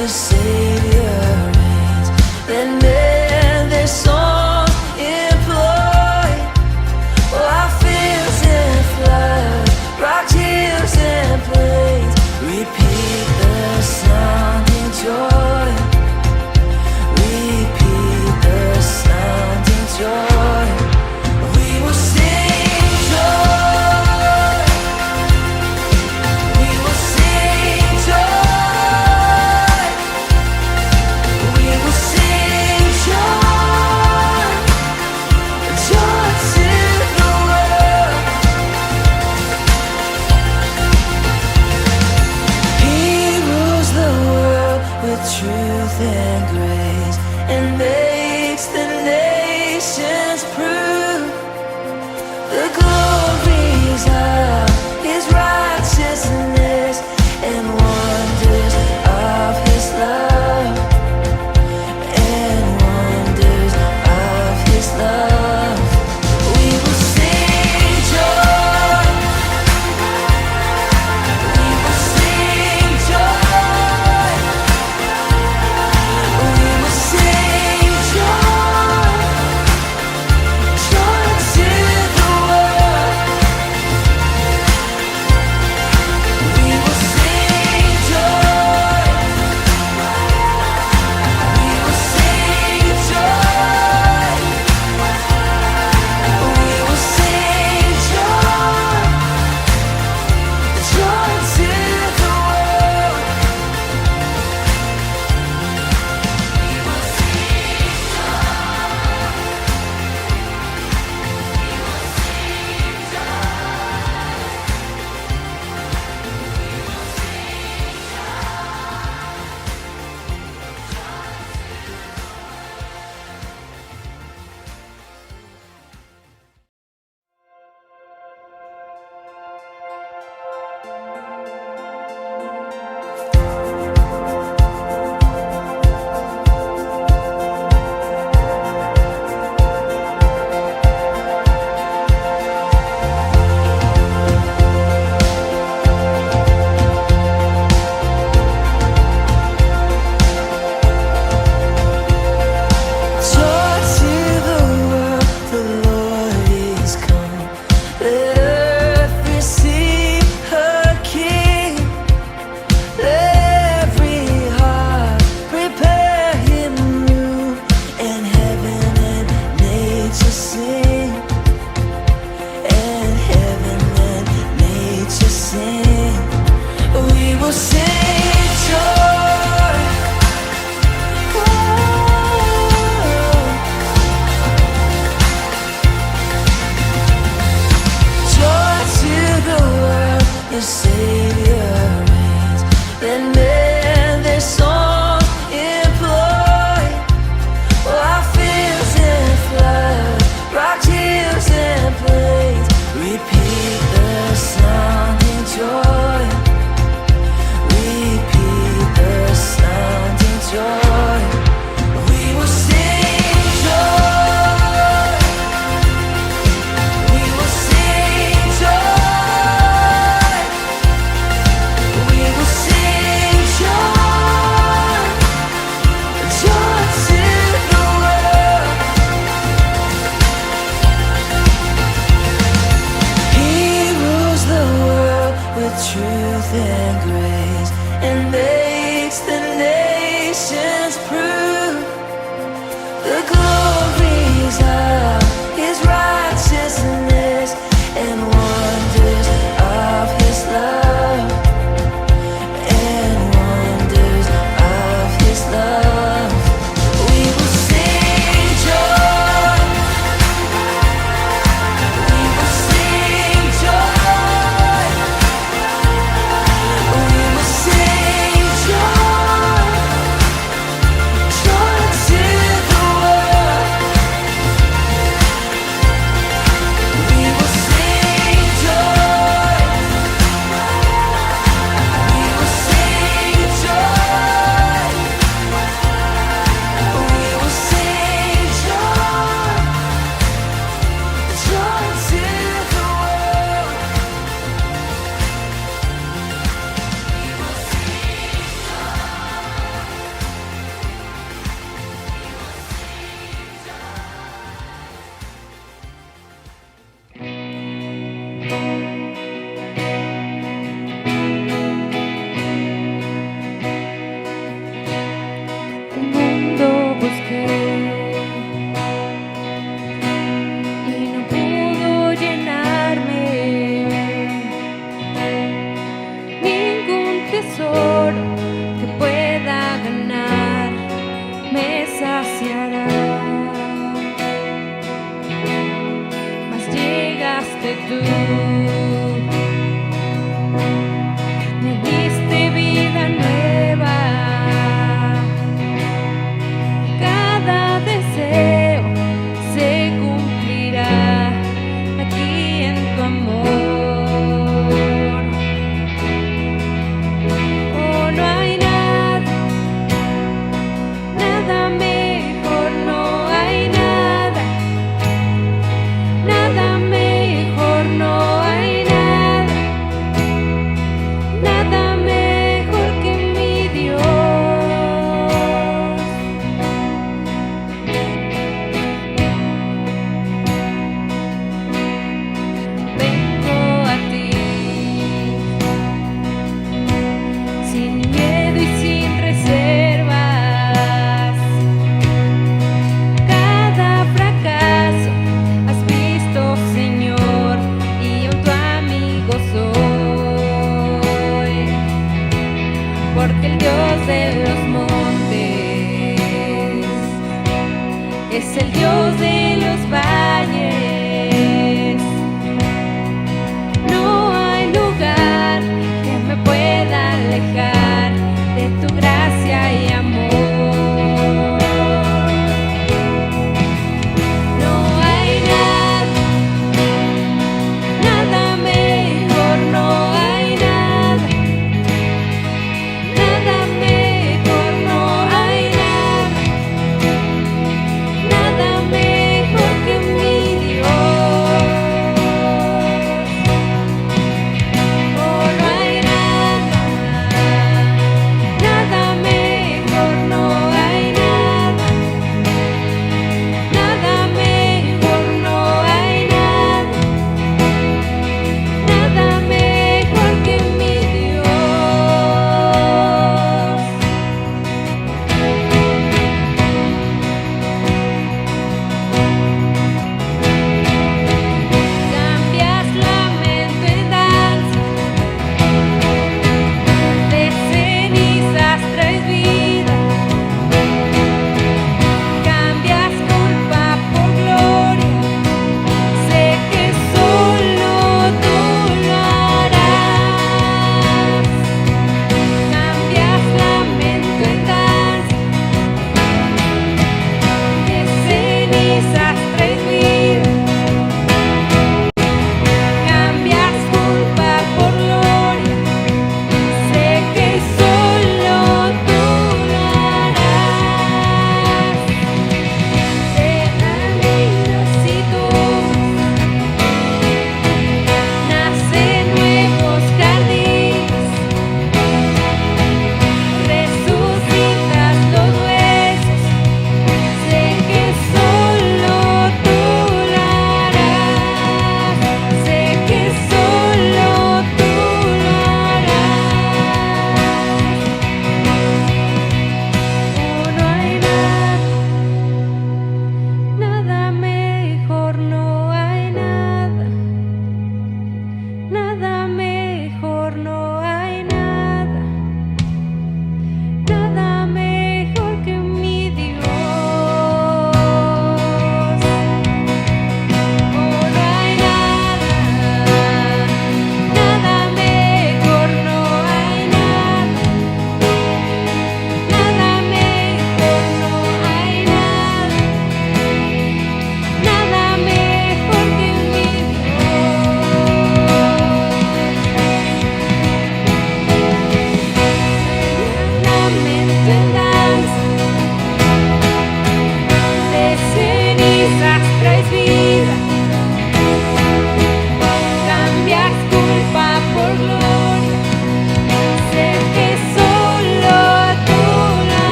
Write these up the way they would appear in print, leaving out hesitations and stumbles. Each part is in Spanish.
your Savior reigns. Then men their song employ, while fields and flood, rocked hills and plains, repeat the sounding joy. Repeat the sounding joy. We will sing joy. We will sing joy. We will sing joy. Joy to the world. He rules the world with truth and grace, and makes the nations prove the glories of His righteousness and wonders of His love, and wonders of His love. We will sing joy. We will sing joy. We will sing joy. Joy to the world. We will sing joy. We will sing joy. We will sing joy. Joy to the world. We will sing joy to the world. The Lord is come. Let earth receive her King. Let every heart prepare Him room, and heaven and nature sing. And heaven and nature sing. We will sing joy. Joy to the world, your Savior reigns. Then men their song employ, while fields and flood, rocked hills and plains, repeat the sounding joy. Repeat the sounding joy. We will sing joy. We will sing joy. We will sing joy. Joy to the world. He rules the world with truth and grace, and makes the nations prove the glories of His righteousness and wonders of His love, and wonders of His love. We will sing joy. We will sing joy. We will sing joy. Joy to the world. tesoro que pueda ganar me saciará. Mas llegaste tú, me diste vida nueva, cada deseo se cumplirá aquí en tu amor. Oh, no hay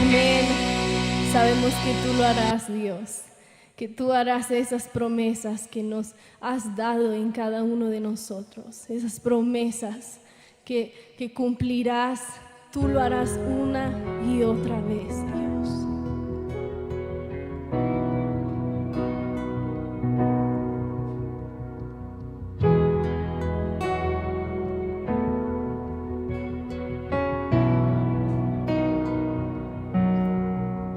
Amén. Sabemos que tú lo harás, Dios, que tú harás esas promesas que nos has dado en cada uno de nosotros, esas promesas que cumplirás, tú lo harás una y otra vez, Dios.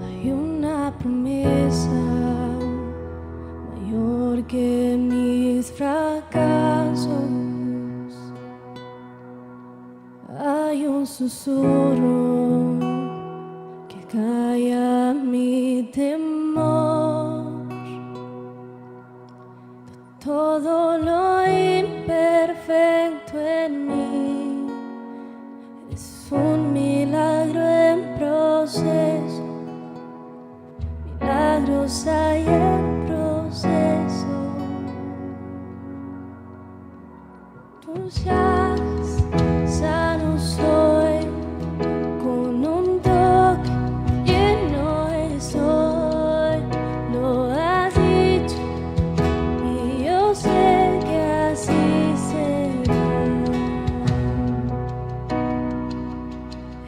Hay una promesa mayor que mis fracasos. Hay un susurro que calla mi temor. Todo lo imperfecto en mí es un milagro en proceso. Milagros hay en proceso. Tú ya sano soy, con un toque lleno estoy. Lo has dicho y yo sé que así será.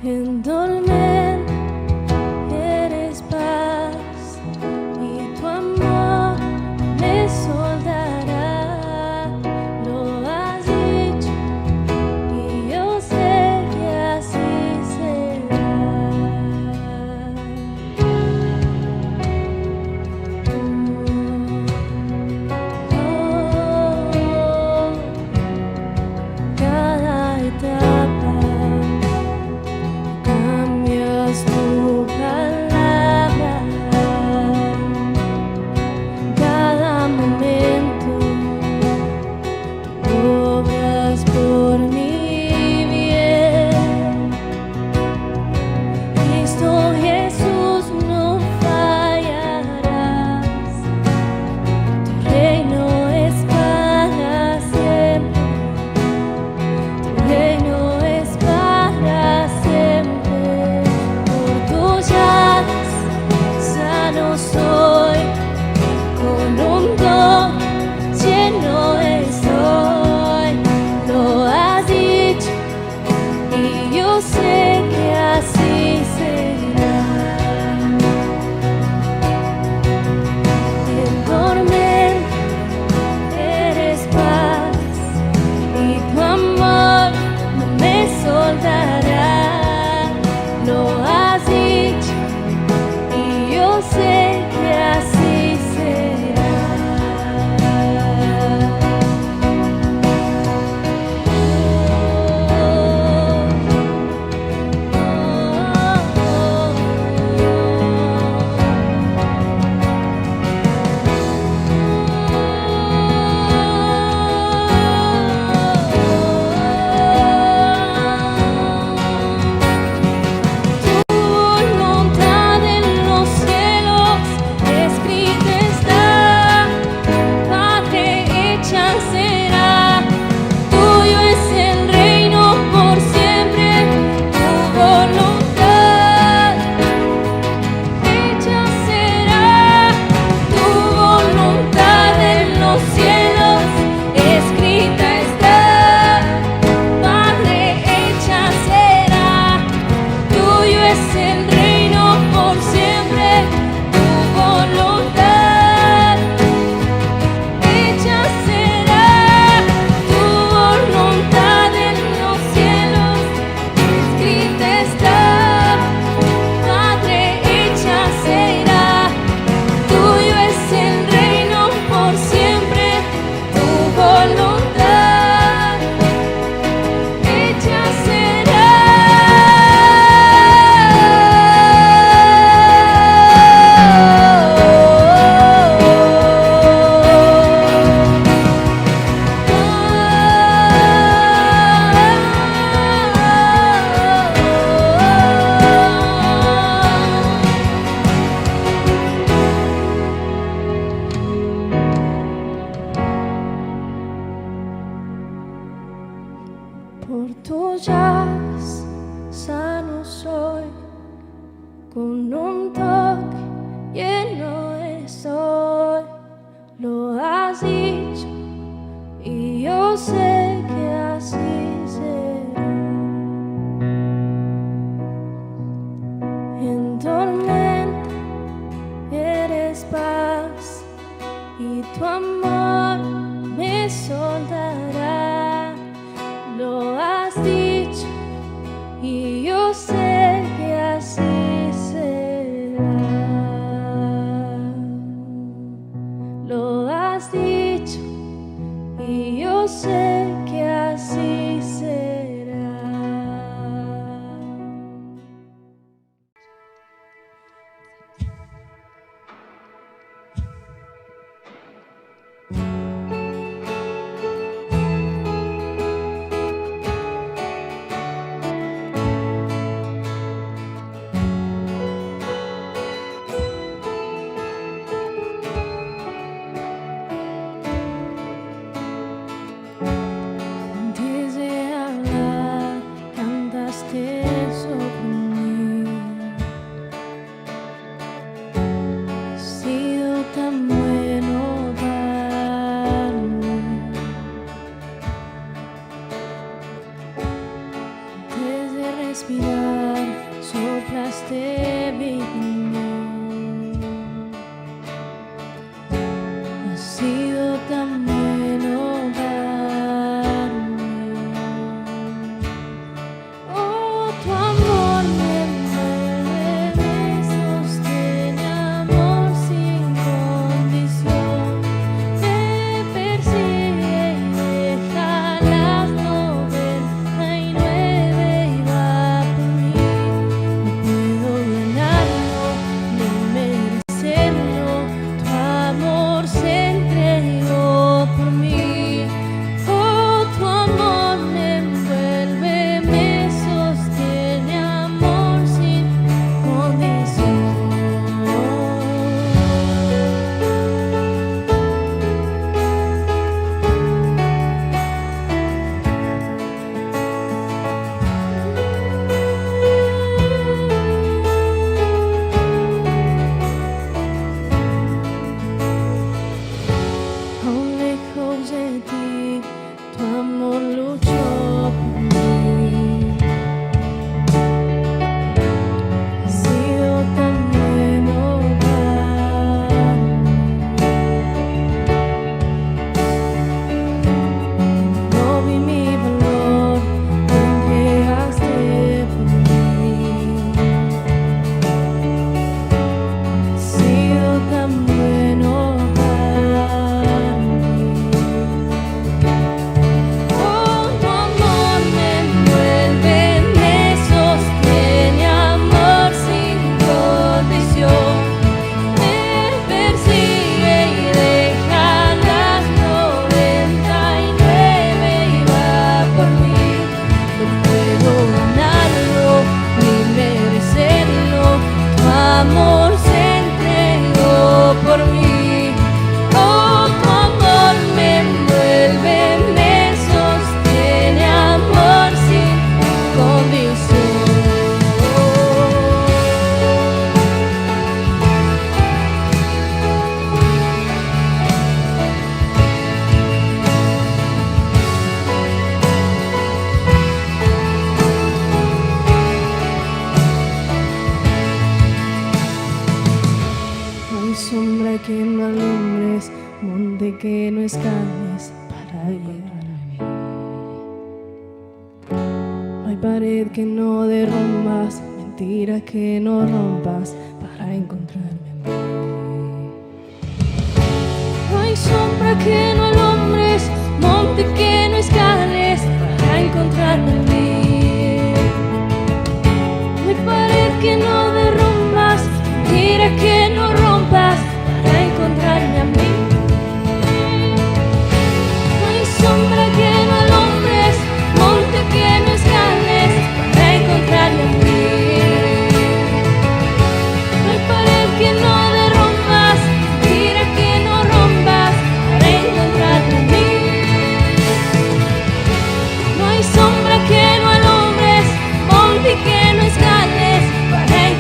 En tormenta eres paz y tu amor me soldará. Lo has dicho con un toque lleno estoy. Lo has dicho y yo sé que así será. En tormenta eres paz y tu amor me soltará. Lo has dicho y yo sé que así será. Lo has dicho y yo sé que así será. Antes de hablar, cantaste sobre mí. Has sido tan bueno para mí. Antes de respirar, soplaste vida en mí. Has sido tan bueno para mí. Oh, tu amor me envuelve, me sostiene, amor sin condición. Me persigue y deja las 99 y va por mí. No puedo ganarlo ni merecerlo. Tu amor se entregó por mí. Oh, tu amor me envuelve, me sostiene, amor sin condición. Aún lejos de ti, tu amor luchó por mí. Has sido tan bueno para mí. No vi mi valor, te entregaste por mí. Has sido tan bueno para mí. Oh, tu amor me envuelve, me sostiene, amor sin condición. Me persigue y deja las 99 y va por mí. No puedo ganarlo ni merecerlo. Tu amor se entregó por mí. Oh, tu amor me envuelve, me sostiene, amor sin condición. No hay sombra que no alumbres, monte que no escales para llegar a mí. No hay pared que no derrumbas, mentira que no rompas para encontrarme a mí. No hay sombra que no alumbres, monte que no escales para encontrarme a mí. No hay pared que no derrumbas, mentira que no rompas para encontrarme a mí. No hay sombra que no alumbres, monte que no escales para encontrarme a mí. No hay pared que no derrumbas, mentira que no rompas para encontrarme a mí. No hay sombra que no alumbres, monte que no escales para encontrarme a mí.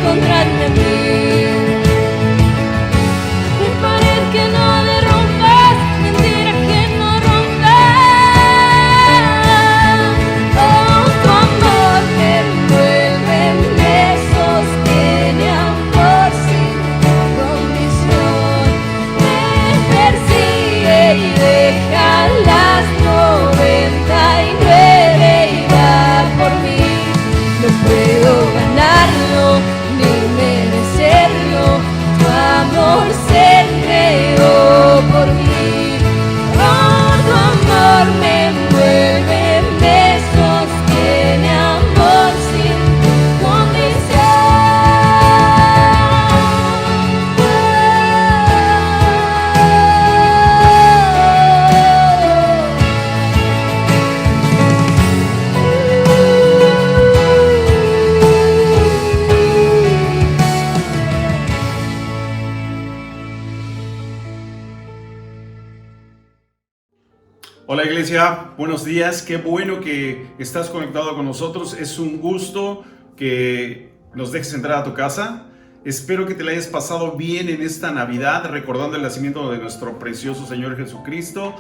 Hola iglesia, buenos días, qué bueno que estás conectado con nosotros, es un gusto que nos dejes entrar a tu casa. Espero que te la hayas pasado bien en esta Navidad, recordando el nacimiento de nuestro precioso Señor Jesucristo.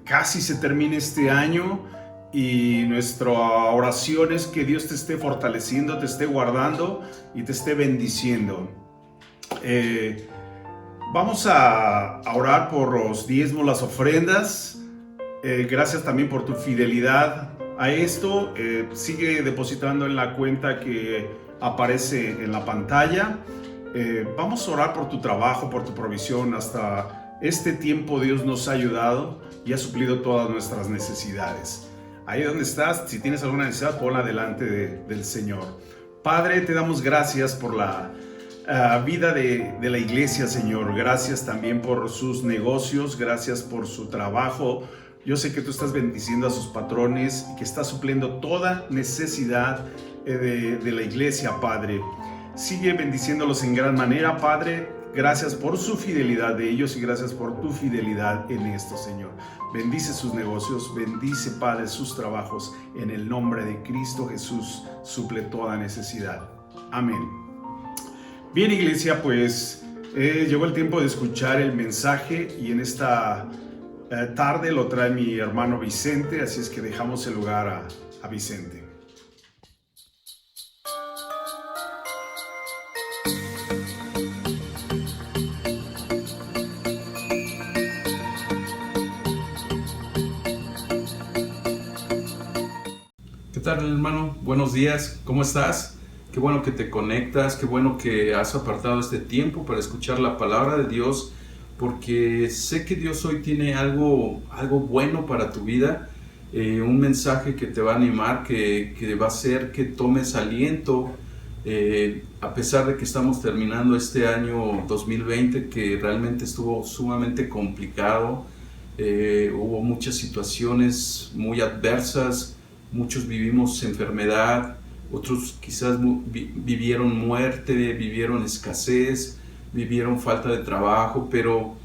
Casi se termina este año y nuestra oración es que Dios te esté fortaleciendo, te esté guardando y te esté bendiciendo. Vamos a orar por los diezmos, las ofrendas. Gracias también por tu fidelidad a esto. Sigue depositando en la cuenta que aparece en la pantalla. Vamos a orar por tu trabajo, por tu provisión. Hasta este tiempo Dios nos ha ayudado y ha suplido todas nuestras necesidades. Ahí donde estás, si tienes alguna necesidad, ponla delante del Señor. Padre, te damos gracias por la vida de la iglesia, Señor. Gracias también por sus negocios, gracias por su trabajo. Yo sé que tú estás bendiciendo a sus patrones y que estás supliendo toda necesidad de la iglesia, Padre. Sigue bendiciéndolos en gran manera, Padre. Gracias por su fidelidad de ellos y gracias por tu fidelidad en esto, Señor. Bendice sus negocios, bendice, Padre, sus trabajos. En el nombre de Cristo Jesús, suple toda necesidad. Amén. Bien, iglesia, pues llegó el tiempo de escuchar el mensaje y en esta tarde lo trae mi hermano Vicente, así es que dejamos el lugar a Vicente. ¿Qué tal, hermano? Buenos días, ¿cómo estás? Qué bueno que te conectas, qué bueno que has apartado este tiempo para escuchar la palabra de Dios, porque sé que Dios hoy tiene algo bueno para tu vida, un mensaje que te va a animar, que va a hacer que tomes aliento, a pesar de que estamos terminando este año 2020, que realmente estuvo sumamente complicado, hubo muchas situaciones muy adversas, muchos vivimos enfermedad, otros quizás vivieron muerte, vivieron escasez, vivieron falta de trabajo, pero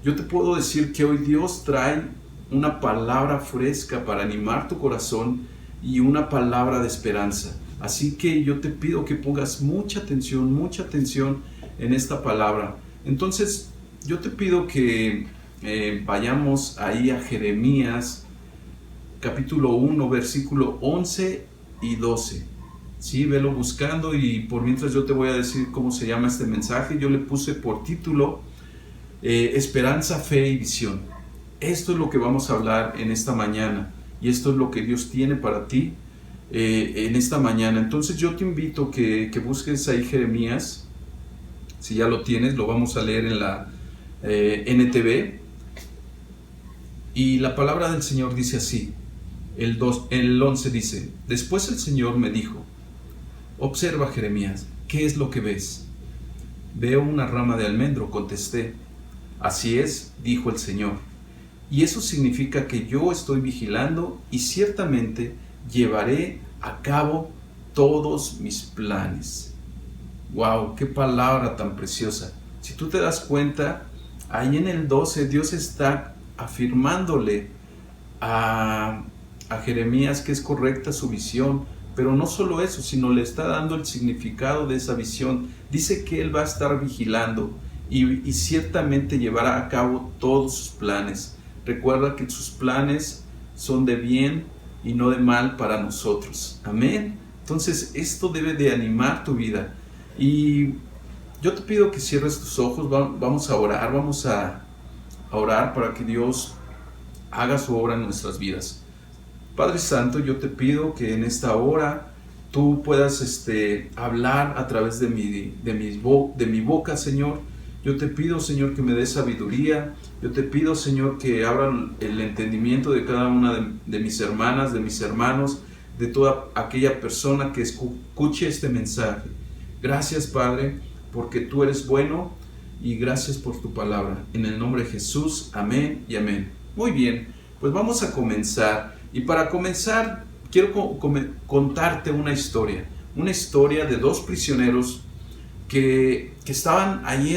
yo te puedo decir que hoy Dios trae una palabra fresca para animar tu corazón y una palabra de esperanza. Así que yo te pido que pongas mucha atención en esta palabra. Entonces yo te pido que vayamos ahí a Jeremías capítulo 1, versículo 11 y 12. Sí, velo buscando y por mientras yo te voy a decir cómo se llama este mensaje. Yo le puse por título Esperanza, Fe y Visión. Esto es lo que vamos a hablar en esta mañana y esto es lo que Dios tiene para ti en esta mañana. Entonces yo te invito que busques ahí Jeremías. Si ya lo tienes, lo vamos a leer en la NTV. Y la palabra del Señor dice así. El 11 dice: Después el Señor me dijo: Observa, Jeremías, ¿qué es lo que ves? Veo una rama de almendro, contesté. Así es, dijo el Señor. Y eso significa que yo estoy vigilando y ciertamente llevaré a cabo todos mis planes. ¡Wow! ¡Qué palabra tan preciosa! Si tú te das cuenta, ahí en el 12 Dios está afirmándole a Jeremías que es correcta su visión, pero no solo eso, sino le está dando el significado de esa visión. Dice que Él va a estar vigilando y ciertamente llevará a cabo todos sus planes. Recuerda que sus planes son de bien y no de mal para nosotros. Amén. Entonces esto debe de animar tu vida. Y yo te pido que cierres tus ojos, vamos a orar, orar para que Dios haga su obra en nuestras vidas. Padre Santo, yo te pido que en esta hora tú puedas hablar a través de mi boca, Señor. Yo te pido, Señor, que me des sabiduría. Yo te pido, Señor, que abran el entendimiento de cada una de mis hermanas, de mis hermanos, de toda aquella persona que escuche este mensaje. Gracias, Padre, porque tú eres bueno y gracias por tu palabra. En el nombre de Jesús, amén y amén. Muy bien, pues vamos a comenzar. Y para comenzar, quiero contarte una historia de dos prisioneros que estaban ahí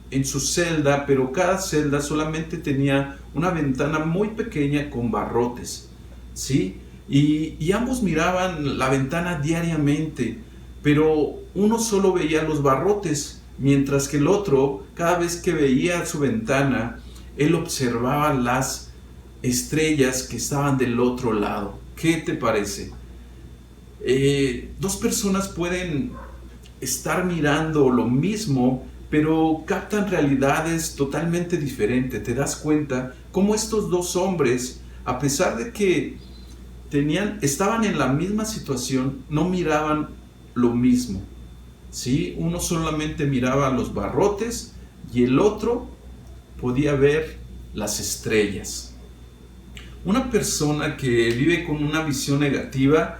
en su celda, pero cada celda solamente tenía una ventana muy pequeña con barrotes, ¿sí? Y ambos miraban la ventana diariamente, pero uno solo veía los barrotes, mientras que el otro, cada vez que veía su ventana, él observaba las estrellas que estaban del otro lado. ¿Qué te parece? Dos personas pueden estar mirando lo mismo, pero captan realidades totalmente diferentes. Te das cuenta cómo estos dos hombres, a pesar de que estaban en la misma situación, no miraban lo mismo, ¿sí? Uno solamente miraba los barrotes y el otro podía ver las estrellas. Una persona que vive con una visión negativa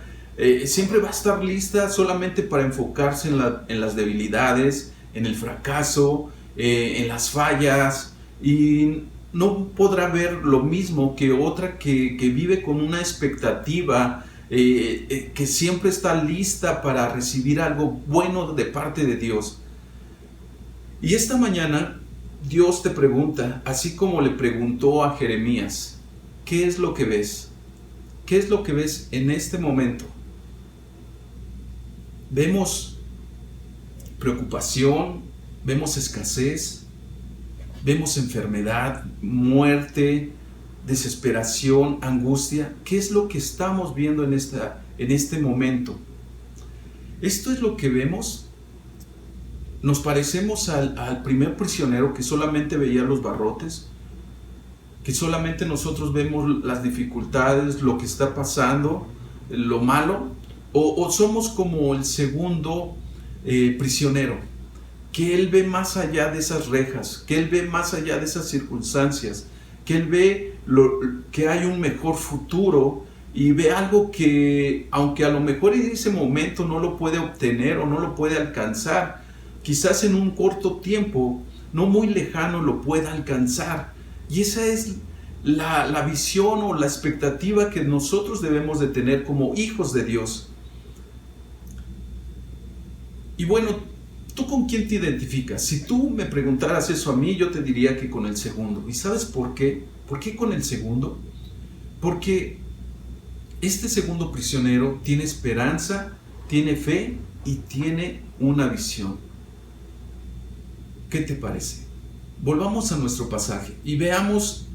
siempre va a estar lista solamente para enfocarse en las debilidades, en el fracaso, en las fallas, y no podrá ver lo mismo que otra que vive con una expectativa, que siempre está lista para recibir algo bueno de parte de Dios. Y esta mañana Dios te pregunta, así como le preguntó a Jeremías, ¿qué es lo que ves? ¿Qué es lo que ves en este momento? Vemos preocupación, vemos escasez, vemos enfermedad, muerte, desesperación, angustia. ¿Qué es lo que estamos viendo en este momento? Esto es lo que vemos. Nos parecemos al primer prisionero que solamente veía los barrotes, que solamente nosotros vemos las dificultades, lo que está pasando, lo malo, o somos como el segundo prisionero, que él ve más allá de esas rejas, que él ve más allá de esas circunstancias, que él ve que hay un mejor futuro y ve algo que, aunque a lo mejor en ese momento no lo puede obtener o no lo puede alcanzar, quizás en un corto tiempo, no muy lejano, lo pueda alcanzar. Y esa es la visión o la expectativa que nosotros debemos de tener como hijos de Dios. Y bueno, ¿tú con quién te identificas? Si tú me preguntaras eso a mí, yo te diría que con el segundo. ¿Y sabes por qué? ¿Por qué con el segundo? Porque este segundo prisionero tiene esperanza, tiene fe y tiene una visión. ¿Qué te parece? Volvamos a nuestro pasaje y veamos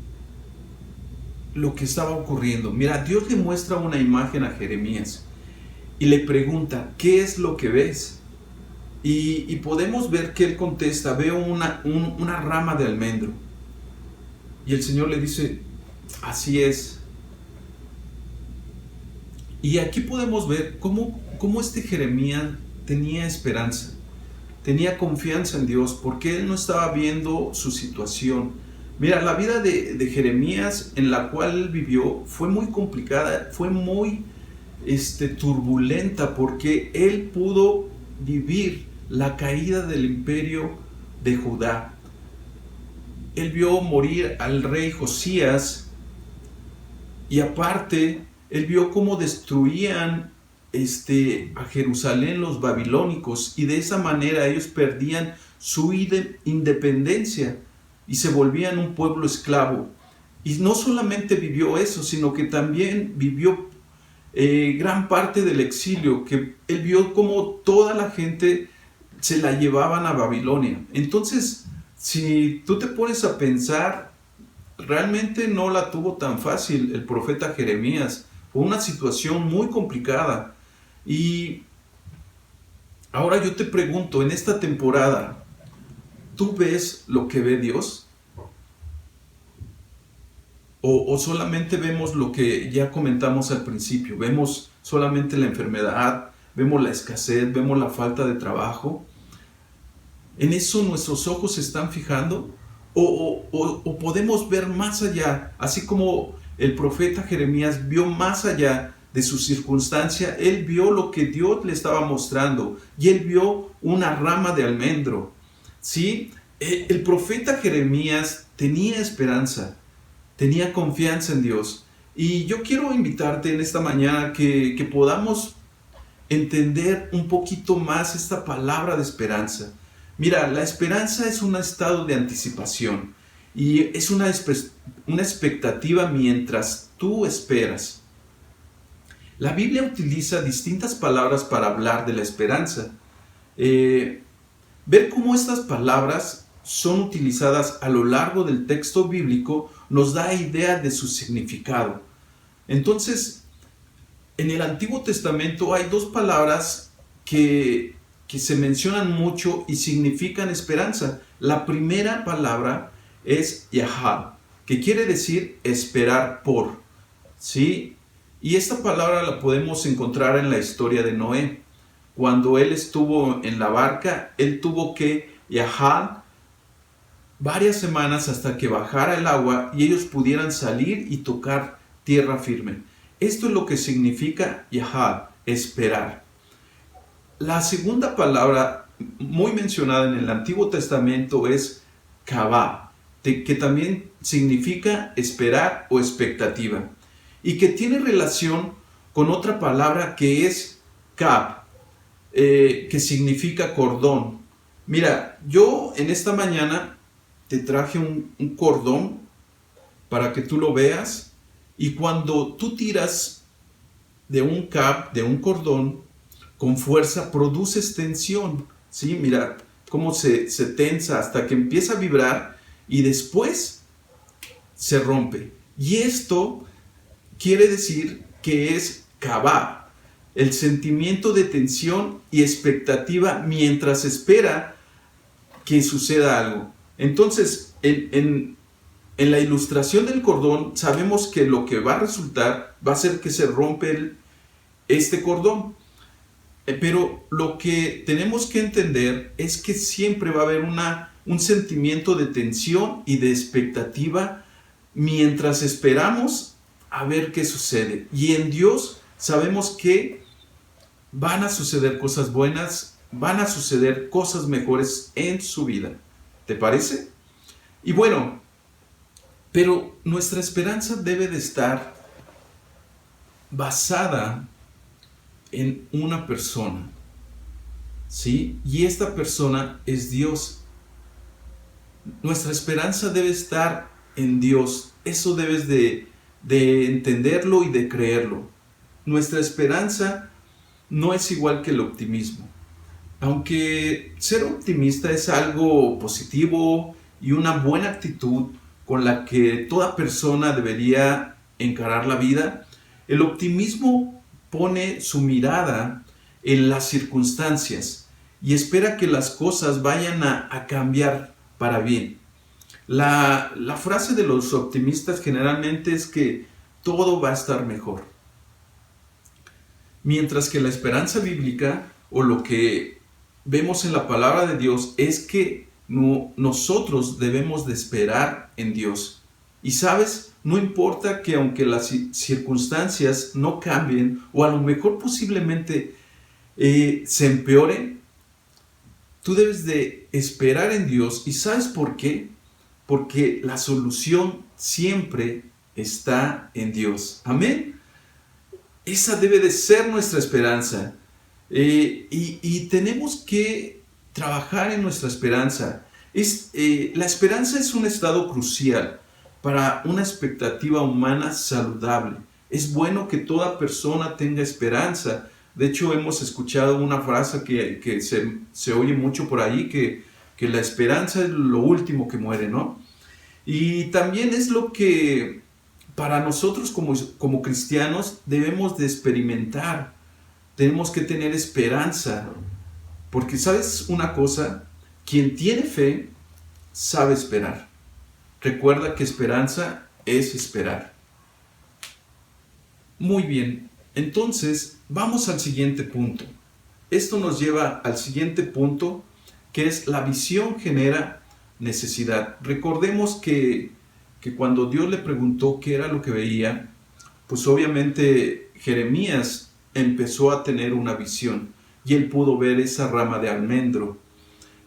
lo que estaba ocurriendo. Mira, Dios le muestra una imagen a Jeremías y le pregunta, ¿qué es lo que ves? Y podemos ver que él contesta, veo una rama de almendro. Y el Señor le dice, así es. Y aquí podemos ver cómo este Jeremías tenía esperanza, tenía confianza en Dios, porque él no estaba viendo su situación. Mira, la vida de Jeremías en la cual él vivió fue muy complicada, fue muy turbulenta, porque él pudo vivir la caída del imperio de Judá. Él vio morir al rey Josías y aparte él vio cómo destruían a Jerusalén los babilónicos y de esa manera ellos perdían su independencia y se volvían un pueblo esclavo. Y no solamente vivió eso, sino que también vivió gran parte del exilio, que él vio cómo toda la gente se la llevaban a Babilonia. Entonces, si tú te pones a pensar, realmente no la tuvo tan fácil el profeta Jeremías. Fue una situación muy complicada. Y ahora yo te pregunto, en esta temporada, ¿tú ves lo que ve Dios? ¿O solamente vemos lo que ya comentamos al principio? ¿Vemos solamente la enfermedad? ¿Vemos la escasez? ¿Vemos la falta de trabajo? ¿En eso nuestros ojos se están fijando? ¿O podemos ver más allá? Así como el profeta Jeremías vio más allá de su circunstancia, él vio lo que Dios le estaba mostrando y él vio una rama de almendro. ¿Sí? El profeta Jeremías tenía esperanza, tenía confianza en Dios. Y yo quiero invitarte en esta mañana que podamos entender un poquito más esta palabra de esperanza. Mira, la esperanza es un estado de anticipación y es una expectativa mientras tú esperas. La Biblia utiliza distintas palabras para hablar de la esperanza. Ver cómo estas palabras son utilizadas a lo largo del texto bíblico nos da idea de su significado. Entonces, en el Antiguo Testamento hay dos palabras que se mencionan mucho y significan esperanza. La primera palabra es Yahad, que quiere decir esperar por, ¿sí? Y esta palabra la podemos encontrar en la historia de Noé. Cuando él estuvo en la barca, él tuvo que Yahad varias semanas hasta que bajara el agua y ellos pudieran salir y tocar tierra firme. Esto es lo que significa Yahad, esperar. La segunda palabra muy mencionada en el Antiguo Testamento es Kavah, que también significa esperar o expectativa, y que tiene relación con otra palabra que es Kab, que significa cordón. Mira, yo en esta mañana te traje un cordón para que tú lo veas, y cuando tú tiras de un Kab, de un cordón, con fuerza produces tensión, ¿sí? Mira cómo se tensa hasta que empieza a vibrar y después se rompe. Y esto quiere decir que es Kavah, el sentimiento de tensión y expectativa mientras espera que suceda algo. Entonces, en la ilustración del cordón, sabemos que lo que va a resultar va a ser que se rompe este cordón. Pero lo que tenemos que entender es que siempre va a haber un sentimiento de tensión y de expectativa mientras esperamos a ver qué sucede. Y en Dios sabemos que van a suceder cosas buenas, van a suceder cosas mejores en su vida. ¿Te parece? Y bueno, pero nuestra esperanza debe de estar basada en una persona, ¿sí? Y esta persona es Dios. Nuestra esperanza debe estar en Dios. Eso debes de entenderlo y de creerlo. Nuestra esperanza no es igual que el optimismo. Aunque ser optimista es algo positivo y una buena actitud con la que toda persona debería encarar la vida, el optimismo pone su mirada en las circunstancias y espera que las cosas vayan a cambiar para bien. La frase de los optimistas generalmente es que todo va a estar mejor. Mientras que la esperanza bíblica, o lo que vemos en la palabra de Dios, es que nosotros debemos de esperar en Dios. Y sabes, no importa que aunque las circunstancias no cambien, o a lo mejor posiblemente se empeoren, tú debes de esperar en Dios. ¿Y sabes por qué? Porque la solución siempre está en Dios. Amén. Esa debe de ser nuestra esperanza. Y tenemos que trabajar en nuestra esperanza. La esperanza es un estado crucial para una expectativa humana saludable. Es bueno que toda persona tenga esperanza. De hecho, hemos escuchado una frase que se oye mucho por ahí, que la esperanza es lo último que muere, ¿no? Y también es lo que para nosotros como cristianos debemos de experimentar. Tenemos que tener esperanza. Porque, ¿sabes una cosa? Quien tiene fe sabe esperar. Recuerda que esperanza es esperar. Muy bien, entonces vamos al siguiente punto. Esto nos lleva al siguiente punto, que es la visión genera necesidad. Recordemos que cuando Dios le preguntó qué era lo que veía, pues obviamente Jeremías empezó a tener una visión y él pudo ver esa rama de almendro.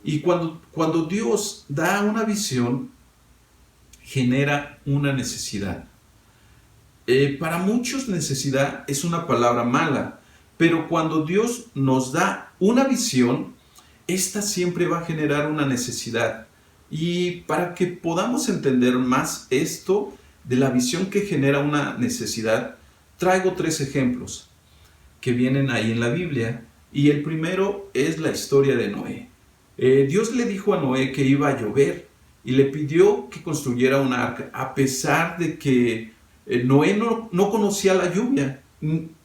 Y cuando Dios da una visión, genera una necesidad. Para muchos necesidad es una palabra mala, pero cuando Dios nos da una visión, esta siempre va a generar una necesidad. Y para que podamos entender más esto de la visión que genera una necesidad, traigo 3 ejemplos que vienen ahí en la Biblia. Y el primero es la historia de Noé. Dios le dijo a Noé que iba a llover y le pidió que construyera una arca, a pesar de que Noé no conocía la lluvia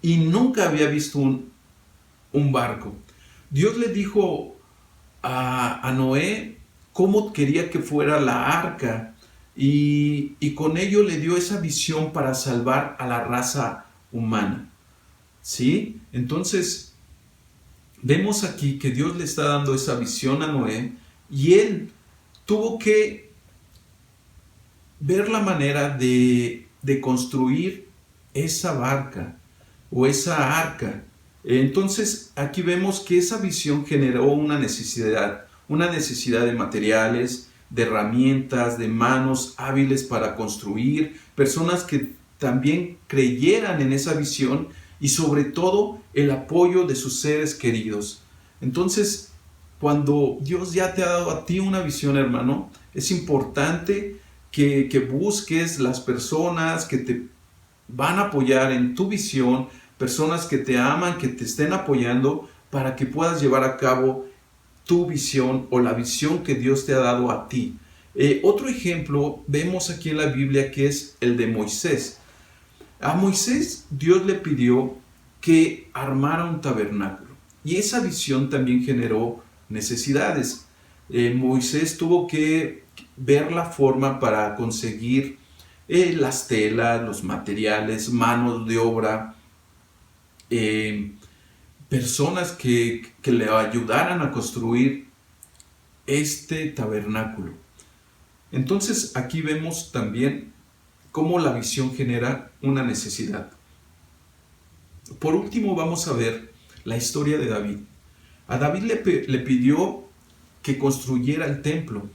y nunca había visto un barco. Dios le dijo a Noé cómo quería que fuera la arca y con ello le dio esa visión para salvar a la raza humana. ¿Sí? Entonces, vemos aquí que Dios le está dando esa visión a Noé y él tuvo que ver la manera de construir esa barca o esa arca. Entonces, aquí vemos que esa visión generó una necesidad de materiales, de herramientas, de manos hábiles para construir, personas que también creyeran en esa visión y sobre todo el apoyo de sus seres queridos. Entonces, cuando Dios ya te ha dado a ti una visión, hermano, es importante que busques las personas que te van a apoyar en tu visión, personas que te aman, que te estén apoyando para que puedas llevar a cabo tu visión o la visión que Dios te ha dado a ti. Otro ejemplo vemos aquí en la Biblia que es el de Moisés. A Moisés Dios le pidió que armara un tabernáculo y esa visión también generó necesidades. Moisés tuvo que ver la forma para conseguir las telas, los materiales, manos de obra, personas que le ayudaran a construir este tabernáculo. Entonces aquí vemos también cómo la visión genera una necesidad. Por último vamos a ver la historia de David. A David le pidió que construyera el templo.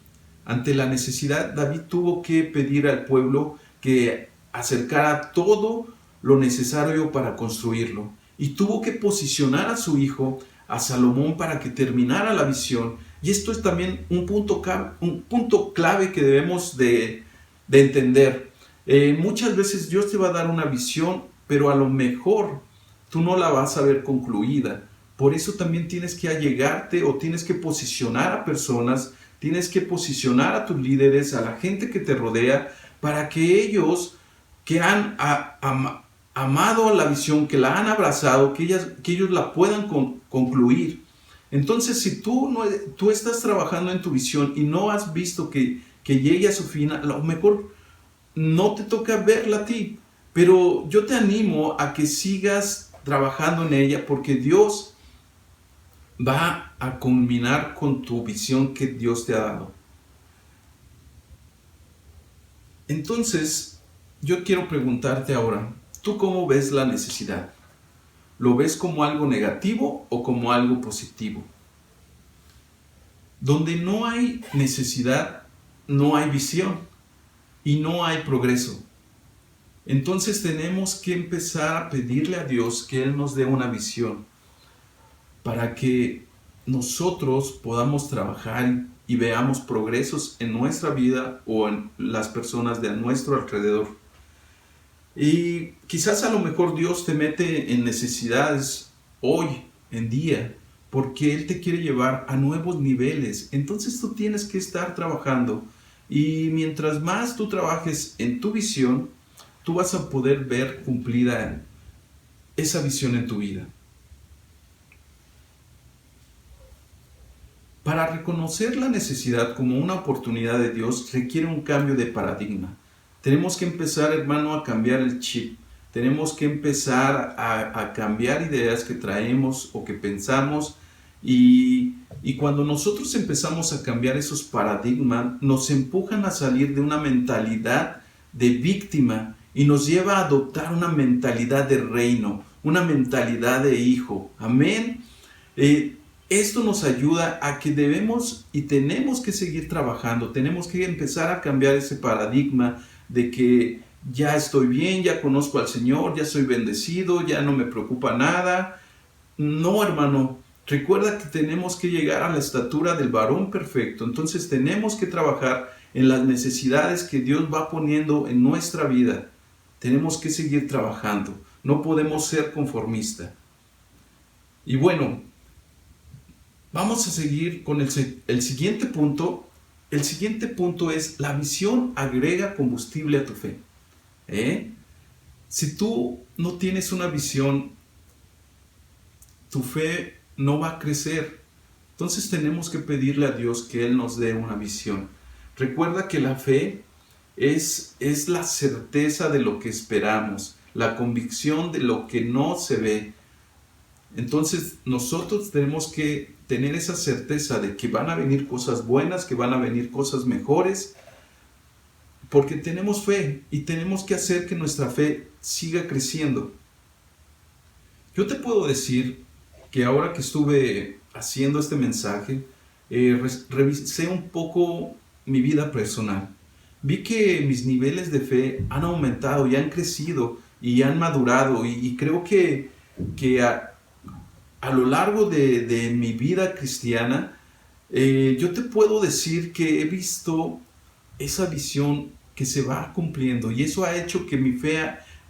Ante la necesidad, David tuvo que pedir al pueblo que acercara todo lo necesario para construirlo. Y tuvo que posicionar a su hijo, a Salomón, para que terminara la visión. Y esto es también un punto clave que debemos de entender. Muchas veces Dios te va a dar una visión, pero a lo mejor tú no la vas a ver concluida. Por eso también tienes que allegarte o tienes que posicionar a personas, tienes que posicionar a tus líderes, a la gente que te rodea, para que ellos que han amado la visión, que la han abrazado, que ellos la puedan concluir. Entonces, si tú estás trabajando en tu visión y no has visto que llegue a su fin, a lo mejor no te toca verla a ti, pero yo te animo a que sigas trabajando en ella porque Dios va a culminar con tu visión que Dios te ha dado. Entonces, yo quiero preguntarte ahora, ¿tú cómo ves la necesidad? ¿Lo ves como algo negativo o como algo positivo? Donde no hay necesidad, no hay visión y no hay progreso. Entonces tenemos que empezar a pedirle a Dios que Él nos dé una visión para que nosotros podamos trabajar y veamos progresos en nuestra vida o en las personas de a nuestro alrededor. Y quizás a lo mejor Dios te mete en necesidades hoy en día porque Él te quiere llevar a nuevos niveles. Entonces tú tienes que estar trabajando y mientras más tú trabajes en tu visión, tú vas a poder ver cumplida esa visión en tu vida. Para reconocer la necesidad como una oportunidad de Dios requiere un cambio de paradigma. Tenemos que empezar, hermano, a cambiar el chip. Tenemos que empezar a cambiar ideas que traemos o que pensamos. Y cuando nosotros empezamos a cambiar esos paradigmas, nos empujan a salir de una mentalidad de víctima y nos lleva a adoptar una mentalidad de reino, una mentalidad de hijo. Amén. Esto nos ayuda a que debemos y tenemos que seguir trabajando. Tenemos que empezar a cambiar ese paradigma de que ya estoy bien, ya conozco al Señor, ya soy bendecido, ya no me preocupa nada. No, hermano, Recuerda que tenemos que llegar a la estatura del varón perfecto. Entonces tenemos que trabajar en las necesidades que Dios va poniendo en nuestra vida. Tenemos que seguir trabajando. No podemos ser conformistas. Y bueno, vamos a seguir con el siguiente punto. El siguiente punto es: la visión agrega combustible a tu fe. Si tú no tienes una visión, tu fe no va a crecer. Entonces tenemos que pedirle a Dios que Él nos dé una visión. Recuerda que la fe es la certeza de lo que esperamos, la convicción de lo que no se ve. Entonces nosotros tenemos que tener esa certeza de que van a venir cosas buenas, que van a venir cosas mejores, porque tenemos fe y tenemos que hacer que nuestra fe siga creciendo. Yo te puedo decir que ahora que estuve haciendo este mensaje, revisé un poco mi vida personal. Vi que mis niveles de fe han aumentado y han crecido y han madurado, y creo que a lo largo de mi vida cristiana, yo te puedo decir que he visto esa visión que se va cumpliendo, y eso ha hecho que mi fe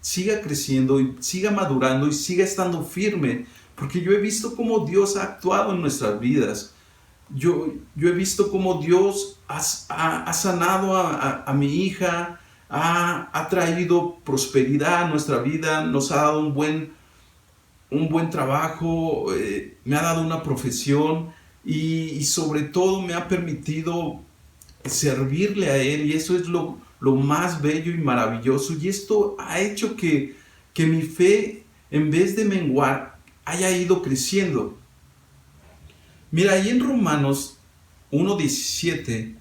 siga creciendo y siga madurando y siga estando firme, porque yo he visto cómo Dios ha actuado en nuestras vidas. Yo he visto cómo Dios ha sanado a mi hija, ha traído prosperidad a nuestra vida, nos ha dado un buen trabajo, me ha dado una profesión, y sobre todo me ha permitido servirle a Él, y eso es lo más bello y maravilloso. Y esto ha hecho que mi fe, en vez de menguar, haya ido creciendo. Mira, ahí en Romanos 1:17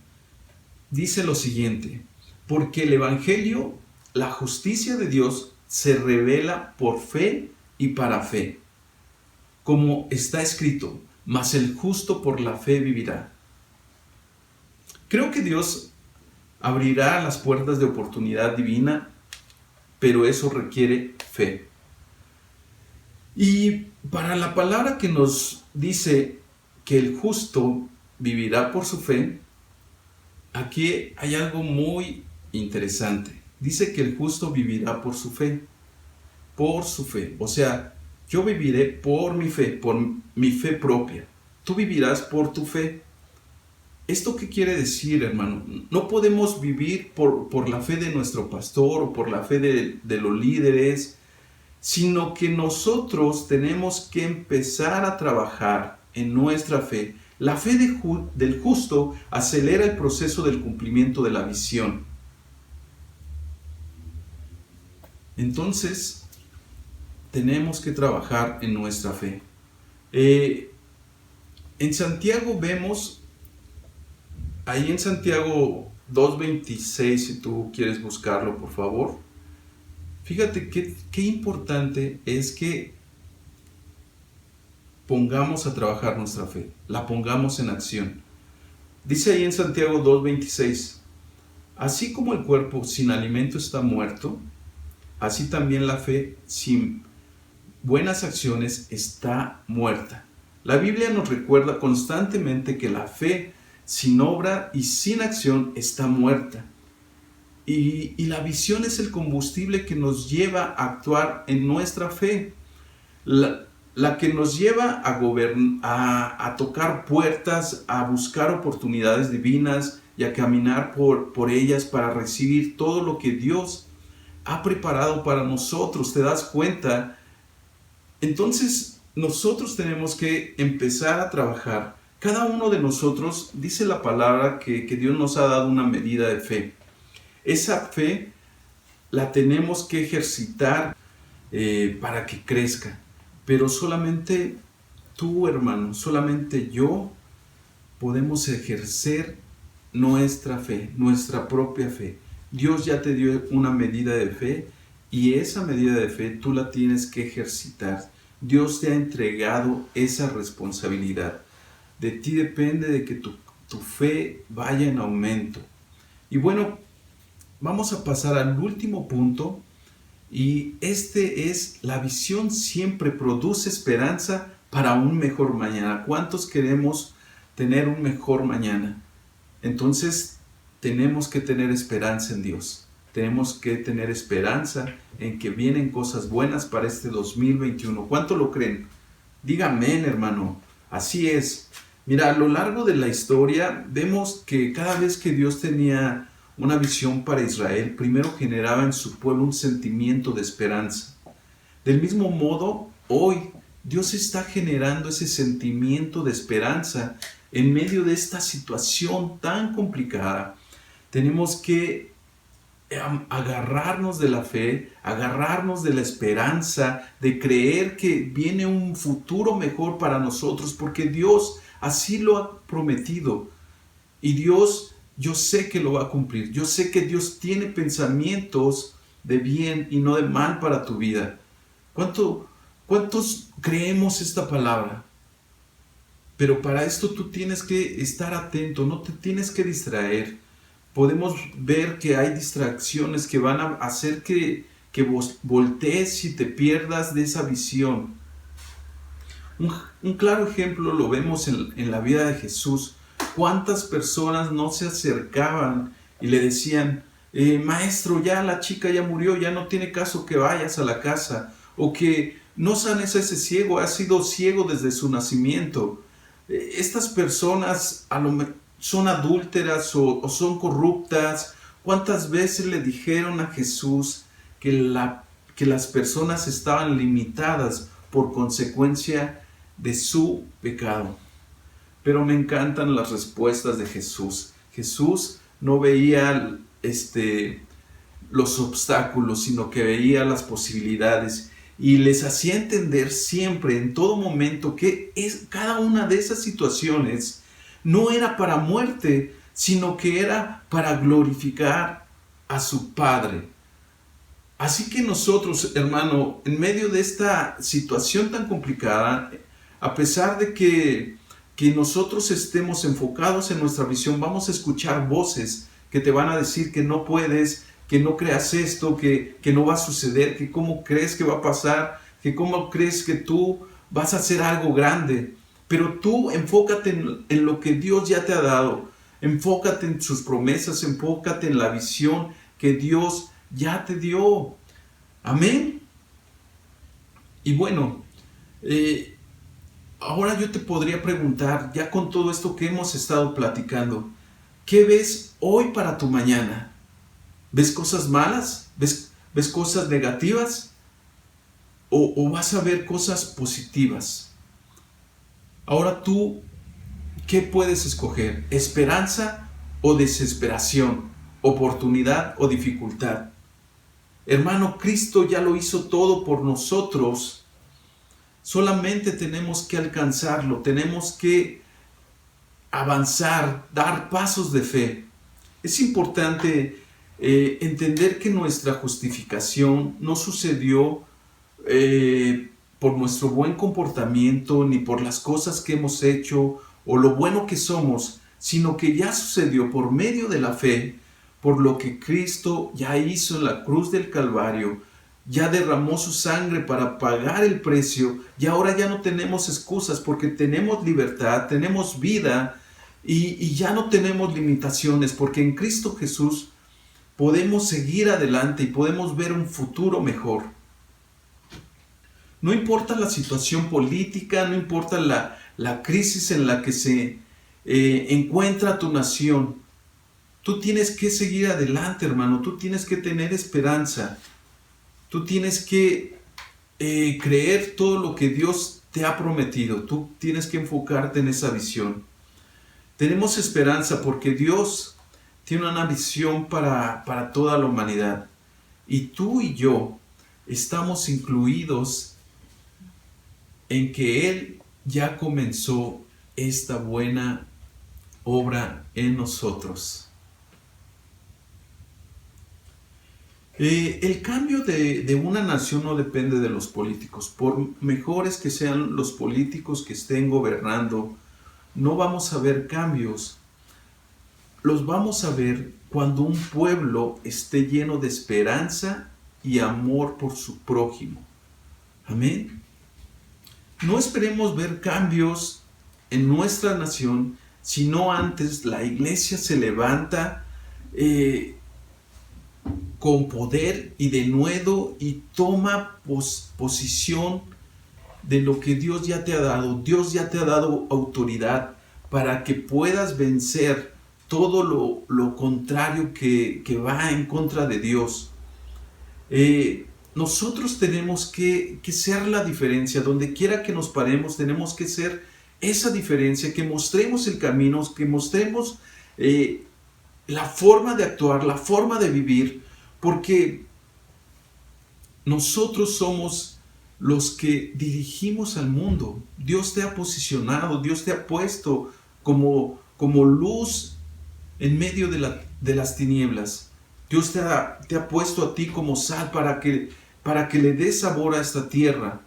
dice lo siguiente: porque el Evangelio, la justicia de Dios, se revela por fe y para fe, como está escrito: mas el justo por la fe vivirá. Creo que Dios abrirá las puertas de oportunidad divina, pero eso requiere fe. Y para la palabra que nos dice que el justo vivirá por su fe, aquí hay algo muy interesante. Dice que el justo vivirá por su fe. Por su fe. O sea, yo viviré por mi fe propia. Tú vivirás por tu fe. ¿Esto qué quiere decir, hermano? No podemos vivir por la fe de nuestro pastor o por la fe de los líderes, sino que nosotros tenemos que empezar a trabajar en nuestra fe. La fe del justo acelera el proceso del cumplimiento de la visión. Entonces, tenemos que trabajar en nuestra fe. En Santiago vemos, ahí en Santiago 2:26, si tú quieres buscarlo, por favor. Fíjate qué importante es que pongamos a trabajar nuestra fe, la pongamos en acción. Dice ahí en Santiago 2:26, así como el cuerpo sin alimento está muerto, así también la fe sin buenas acciones está muerta. La Biblia nos recuerda constantemente que la fe sin obra y sin acción está muerta. Y la visión es el combustible que nos lleva a actuar en nuestra fe. La que nos lleva a tocar puertas, a buscar oportunidades divinas y a caminar por ellas para recibir todo lo que Dios ha preparado para nosotros. ¿Te das cuenta? Entonces nosotros tenemos que empezar a trabajar. Cada uno de nosotros, dice la palabra, que Dios nos ha dado una medida de fe. Esa fe la tenemos que ejercitar para que crezca. Pero solamente tú, hermano, solamente yo podemos ejercer nuestra fe, nuestra propia fe. Dios ya te dio una medida de fe, y esa medida de fe tú la tienes que ejercitar. Dios te ha entregado esa responsabilidad. De ti depende de que tu fe vaya en aumento. Y bueno, vamos a pasar al último punto, y este es: la visión siempre produce esperanza para un mejor mañana. ¿Cuántos queremos tener un mejor mañana? Entonces tenemos que tener esperanza en Dios. Tenemos que tener esperanza en que vienen cosas buenas para este 2021. ¿Cuánto lo creen? Diga amén, hermano. Así es. Mira, a lo largo de la historia vemos que cada vez que Dios tenía una visión para Israel, primero generaba en su pueblo un sentimiento de esperanza. Del mismo modo, hoy Dios está generando ese sentimiento de esperanza en medio de esta situación tan complicada. Tenemos que agarrarnos de la fe, agarrarnos de la esperanza, de creer que viene un futuro mejor para nosotros, porque Dios así lo ha prometido. Y Dios, yo sé que lo va a cumplir. Yo sé que Dios tiene pensamientos de bien y no de mal para tu vida. ¿Cuántos creemos esta palabra? Pero para esto tú tienes que estar atento, no te tienes que distraer. Podemos ver que hay distracciones que van a hacer que vos voltees y te pierdas de esa visión. Un claro ejemplo lo vemos en la vida de Jesús. ¿Cuántas personas no se acercaban y le decían, maestro, ya la chica ya murió, ya no tiene caso que vayas a la casa? O que no sanes a ese ciego, ha sido ciego desde su nacimiento. Estas personas son adúlteras o son corruptas. ¿Cuántas veces le dijeron a Jesús que las personas estaban limitadas por consecuencia de su pecado? Pero me encantan las respuestas de Jesús. Jesús no veía los obstáculos, sino que veía las posibilidades. Y les hacía entender siempre, en todo momento, que cada una de esas situaciones no era para muerte, sino que era para glorificar a su Padre. Así que nosotros, hermano, en medio de esta situación tan complicada, a pesar de que nosotros estemos enfocados en nuestra visión, vamos a escuchar voces que te van a decir que no puedes, que no creas esto, que no va a suceder, que cómo crees que va a pasar, que cómo crees que tú vas a hacer algo grande. Pero tú enfócate en lo que Dios ya te ha dado. Enfócate en sus promesas, enfócate en la visión que Dios ya te dio. Amén. Y bueno, ahora yo te podría preguntar, ya con todo esto que hemos estado platicando, ¿qué ves hoy para tu mañana? ¿Ves cosas malas? ¿Ves cosas negativas? ¿O vas a ver cosas positivas? Ahora tú, ¿qué puedes escoger? ¿Esperanza o desesperación? ¿Oportunidad o dificultad? Hermano, Cristo ya lo hizo todo por nosotros. Solamente tenemos que alcanzarlo, tenemos que avanzar, dar pasos de fe. Es importante entender que nuestra justificación no sucedió por nuestro buen comportamiento, ni por las cosas que hemos hecho o lo bueno que somos, sino que ya sucedió por medio de la fe, por lo que Cristo ya hizo en la cruz del Calvario, ya derramó su sangre para pagar el precio, y ahora ya no tenemos excusas porque tenemos libertad, tenemos vida y ya no tenemos limitaciones, porque en Cristo Jesús podemos seguir adelante y podemos ver un futuro mejor. No importa la situación política, no importa la crisis en la que se encuentra tu nación. Tú tienes que seguir adelante, hermano. Tú tienes que tener esperanza. Tú tienes que creer todo lo que Dios te ha prometido. Tú tienes que enfocarte en esa visión. Tenemos esperanza porque Dios tiene una visión para toda la humanidad. Y tú y yo estamos incluidos en que Él ya comenzó esta buena obra en nosotros. El cambio de una nación no depende de los políticos. Por mejores que sean los políticos que estén gobernando, no vamos a ver cambios. Los vamos a ver cuando un pueblo esté lleno de esperanza y amor por su prójimo. Amén. no esperemos ver cambios en nuestra nación, sino antes la iglesia se levanta con poder y denuedo y toma posición de lo que Dios ya te ha dado. Dios ya te ha dado autoridad para que puedas vencer todo lo contrario que va en contra de Dios. Nosotros tenemos que ser la diferencia. Donde quiera que nos paremos, tenemos que ser esa diferencia, que mostremos el camino, que mostremos la forma de actuar, la forma de vivir, porque nosotros somos los que dirigimos al mundo. Dios te ha posicionado, Dios te ha puesto como luz en medio de las tinieblas. Dios te ha puesto a ti como sal para que le des sabor a esta tierra.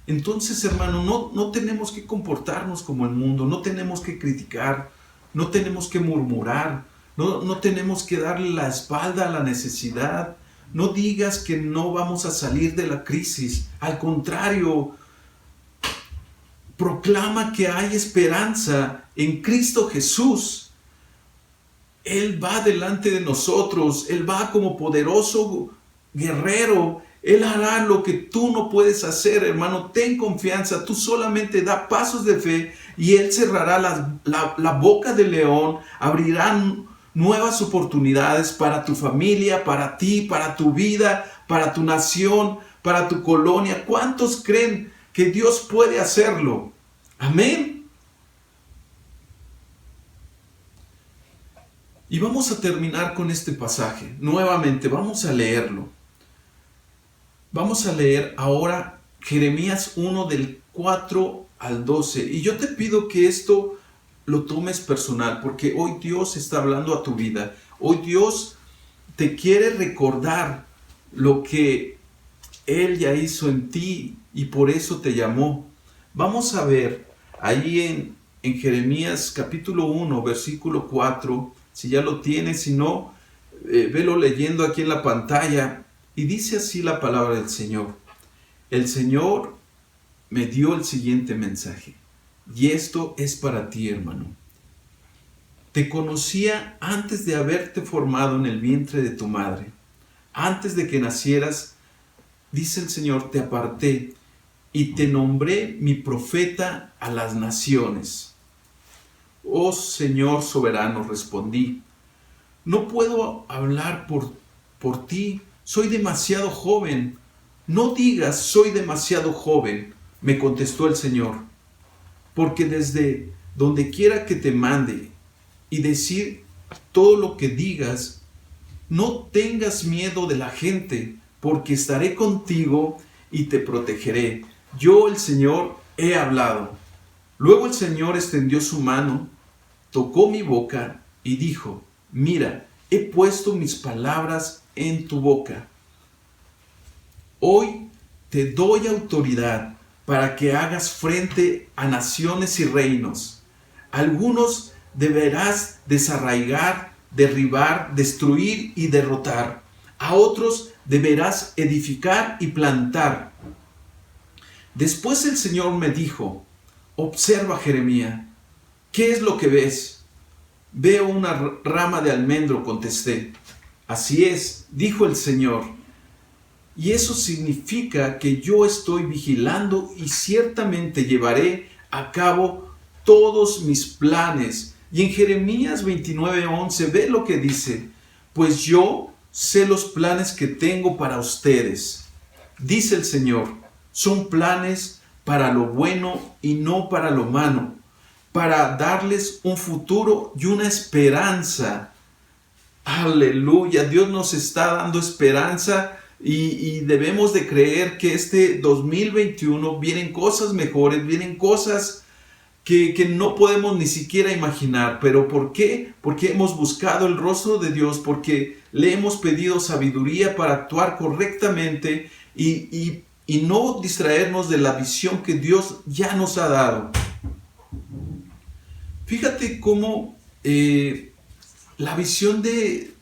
Entonces, hermano, no tenemos que comportarnos como el mundo, no tenemos que criticar, no tenemos que murmurar, no tenemos que darle la espalda a la necesidad. No digas que no vamos a salir de la crisis. Al contrario, proclama que hay esperanza en Cristo Jesús. Él va delante de nosotros, Él va como poderoso guerrero. Él hará lo que tú no puedes hacer, hermano. Ten confianza, tú solamente da pasos de fe y Él cerrará la boca del león, abrirá nuevas oportunidades para tu familia, para ti, para tu vida, para tu nación, para tu colonia. ¿Cuántos creen que Dios puede hacerlo? Amén. Y vamos a terminar con este pasaje. Nuevamente, vamos a leerlo. Vamos a leer ahora Jeremías 1 del 4 al 12. Y yo te pido que esto lo tomes personal, porque hoy Dios está hablando a tu vida. Hoy Dios te quiere recordar lo que Él ya hizo en ti y por eso te llamó. Vamos a ver ahí en Jeremías capítulo 1, versículo 4. Si ya lo tienes, si no, velo leyendo aquí en la pantalla. Y dice así la palabra del Señor. El Señor me dio el siguiente mensaje. Y esto es para ti, hermano. Te conocía antes de haberte formado en el vientre de tu madre. Antes de que nacieras, dice el Señor, te aparté y te nombré mi profeta a las naciones. Oh Señor soberano, respondí. No puedo hablar por ti. Soy demasiado joven. No digas, soy demasiado joven, me contestó el Señor. Porque desde donde quiera que te mande y decir todo lo que digas, no tengas miedo de la gente, porque estaré contigo y te protegeré. Yo, el Señor, he hablado. Luego el Señor extendió su mano, tocó mi boca y dijo, mira, he puesto mis palabras en tu boca. Hoy te doy autoridad para que hagas frente a naciones y reinos. Algunos deberás desarraigar, derribar, destruir y derrotar. A otros deberás edificar y plantar. Después el Señor me dijo, observa, Jeremías, ¿qué es lo que ves? Veo una rama de almendro, contesté. Así es, dijo el Señor. Y eso significa que yo estoy vigilando y ciertamente llevaré a cabo todos mis planes. Y en Jeremías 29:11 ve lo que dice. Pues yo sé los planes que tengo para ustedes. Dice el Señor, son planes para lo bueno y no para lo malo, para darles un futuro y una esperanza. Aleluya, Dios nos está dando esperanza y debemos de creer que este 2021 vienen cosas mejores, vienen cosas que no podemos ni siquiera imaginar. ¿Pero por qué? Porque hemos buscado el rostro de Dios, porque le hemos pedido sabiduría para actuar correctamente y no distraernos de la visión que Dios ya nos ha dado. Fíjate cómo la visión de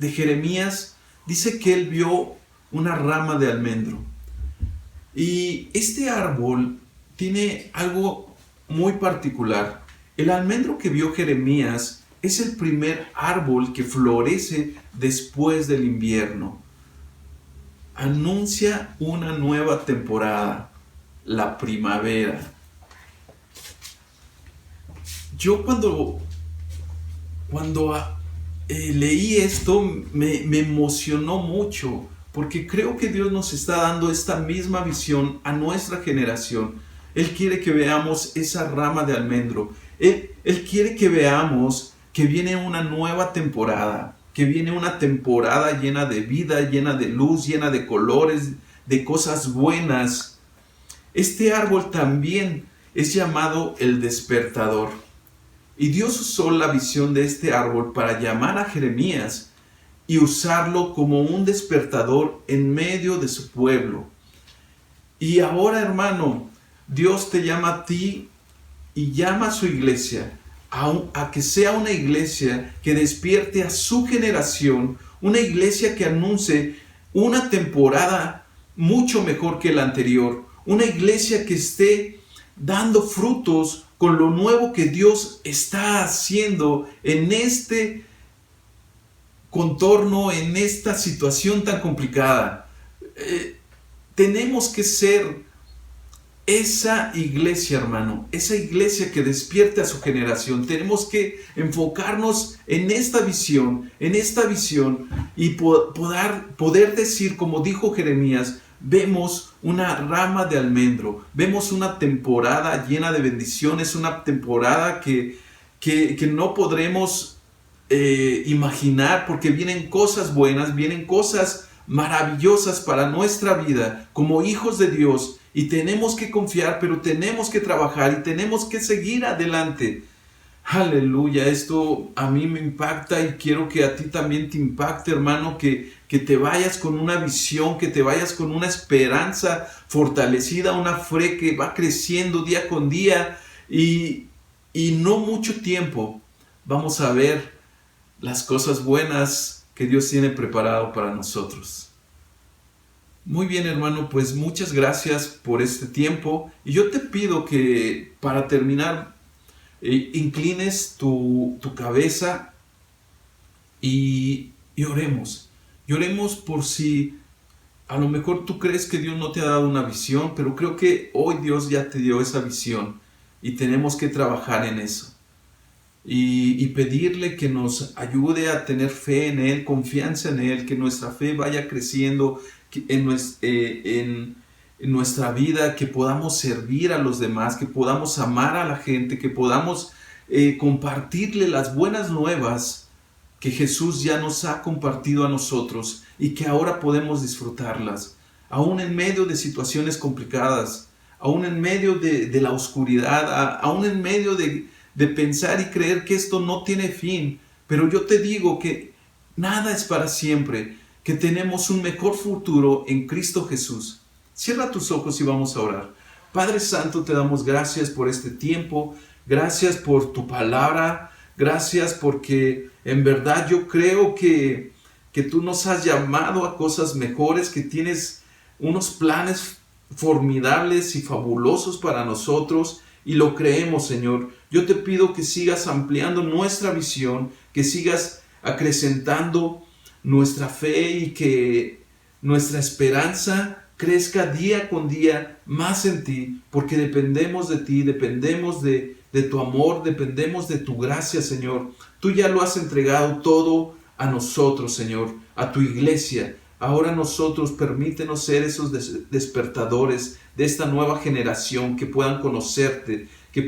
Jeremías dice que él vio una rama de almendro. Y este árbol tiene algo muy particular. El almendro que vio Jeremías es el primer árbol que florece después del invierno. Anuncia una nueva temporada, la primavera. Yo cuando leí esto me emocionó mucho, porque creo que Dios nos está dando esta misma visión a nuestra generación. Él quiere que veamos esa rama de almendro. Él quiere que veamos que viene una nueva temporada, que viene una temporada llena de vida, llena de luz, llena de colores, de cosas buenas. Este árbol también es llamado el despertador. Y Dios usó la visión de este árbol para llamar a Jeremías y usarlo como un despertador en medio de su pueblo. Y ahora, hermano, Dios te llama a ti y llama a su iglesia a que sea una iglesia que despierte a su generación, una iglesia que anuncie una temporada mucho mejor que la anterior, una iglesia que esté dando frutos con lo nuevo que Dios está haciendo en este contorno, en esta situación tan complicada. Tenemos que ser esa iglesia, hermano, esa iglesia que despierte a su generación. Tenemos que enfocarnos en esta visión y poder decir, como dijo Jeremías, vemos una rama de almendro, vemos una temporada llena de bendiciones, una temporada que no podremos imaginar, porque vienen cosas buenas, vienen cosas maravillosas para nuestra vida como hijos de Dios. Y tenemos que confiar, pero tenemos que trabajar y tenemos que seguir adelante. Aleluya, esto a mí me impacta y quiero que a ti también te impacte, hermano, que te vayas con una visión, que te vayas con una esperanza fortalecida, una fe que va creciendo día con día y no mucho tiempo vamos a ver las cosas buenas que Dios tiene preparado para nosotros. Muy bien, hermano, pues muchas gracias por este tiempo. Y yo te pido que para terminar, inclines tu cabeza y oremos. Y oremos por si a lo mejor tú crees que Dios no te ha dado una visión, pero creo que hoy Dios ya te dio esa visión y tenemos que trabajar en eso. Y pedirle que nos ayude a tener fe en Él, confianza en Él, que nuestra fe vaya creciendo en nuestra vida, que podamos servir a los demás, que podamos amar a la gente, que podamos compartirle las buenas nuevas que Jesús ya nos ha compartido a nosotros y que ahora podemos disfrutarlas, aún en medio de situaciones complicadas, aún en medio de la oscuridad, aún en medio de pensar y creer que esto no tiene fin. Pero yo te digo que nada es para siempre, que tenemos un mejor futuro en Cristo Jesús. Cierra tus ojos y vamos a orar. Padre Santo, te damos gracias por este tiempo, gracias por tu palabra, gracias porque en verdad yo creo que tú nos has llamado a cosas mejores, que tienes unos planes formidables y fabulosos para nosotros y lo creemos, Señor. Yo te pido que sigas ampliando nuestra visión, que sigas acrecentando nuestra fe y que nuestra esperanza crezca día con día más en ti, porque dependemos de ti, dependemos de tu amor, dependemos de tu gracia, Señor. Tú ya lo has entregado todo a nosotros, Señor, a tu iglesia. Ahora nosotros permítenos ser esos despertadores de esta nueva generación, que puedan conocerte, que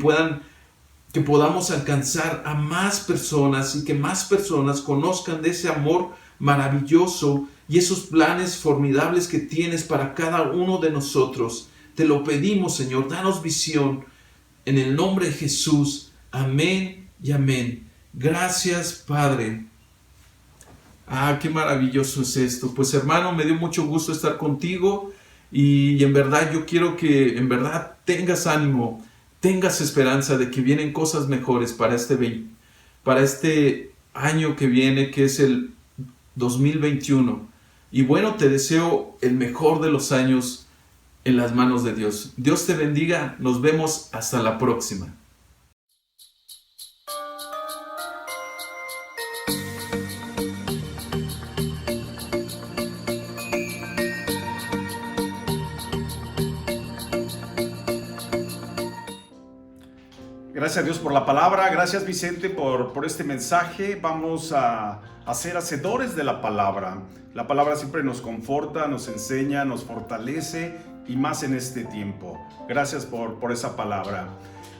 podamos alcanzar a más personas y que más personas conozcan de ese amor maravilloso y esos planes formidables que tienes para cada uno de nosotros. Te lo pedimos, Señor, danos visión en el nombre de Jesús. Amén y amén. Gracias, Padre. Qué maravilloso es esto. Pues, hermano, me dio mucho gusto estar contigo y en verdad yo quiero que en verdad tengas ánimo, tengas esperanza de que vienen cosas mejores para este año que viene, que es el 2021. Y bueno, te deseo el mejor de los años en las manos de Dios. Dios te bendiga. Nos vemos hasta la próxima. Gracias a Dios por la palabra. Gracias, Vicente, por este mensaje. Vamos a ser hacedores de la palabra. La palabra siempre nos conforta, nos enseña, nos fortalece, y más en este tiempo. Gracias por esa palabra.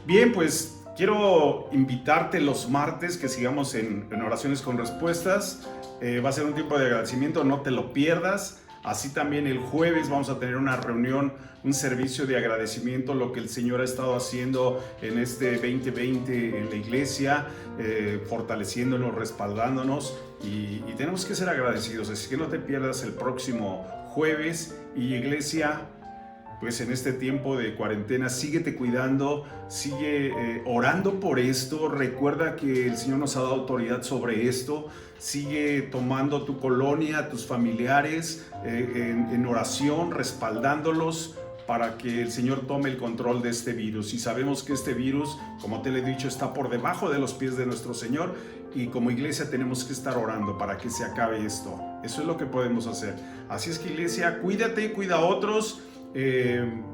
Bien, pues quiero invitarte los martes que sigamos en oraciones con respuestas. Va a ser un tiempo de agradecimiento, no te lo pierdas. Así también el jueves vamos a tener una reunión, un servicio de agradecimiento, lo que el Señor ha estado haciendo en este 2020 en la iglesia, fortaleciéndonos, respaldándonos, y tenemos que ser agradecidos. Así que no te pierdas el próximo jueves. Y iglesia, pues en este tiempo de cuarentena, síguete cuidando, sigue orando por esto. Recuerda que el Señor nos ha dado autoridad sobre esto. Sigue tomando tu colonia, tus familiares en oración, respaldándolos para que el Señor tome el control de este virus. Y sabemos que este virus, como te lo he dicho, está por debajo de los pies de nuestro Señor, y como iglesia tenemos que estar orando para que se acabe esto. Eso es lo que podemos hacer. Así es que, iglesia, cuídate, cuida a otros.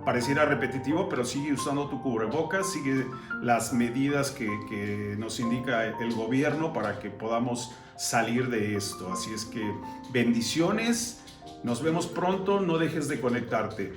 Pareciera repetitivo, pero sigue usando tu cubrebocas, sigue las medidas que nos indica el gobierno para que podamos salir de esto. Así es que bendiciones, nos vemos pronto, no dejes de conectarte.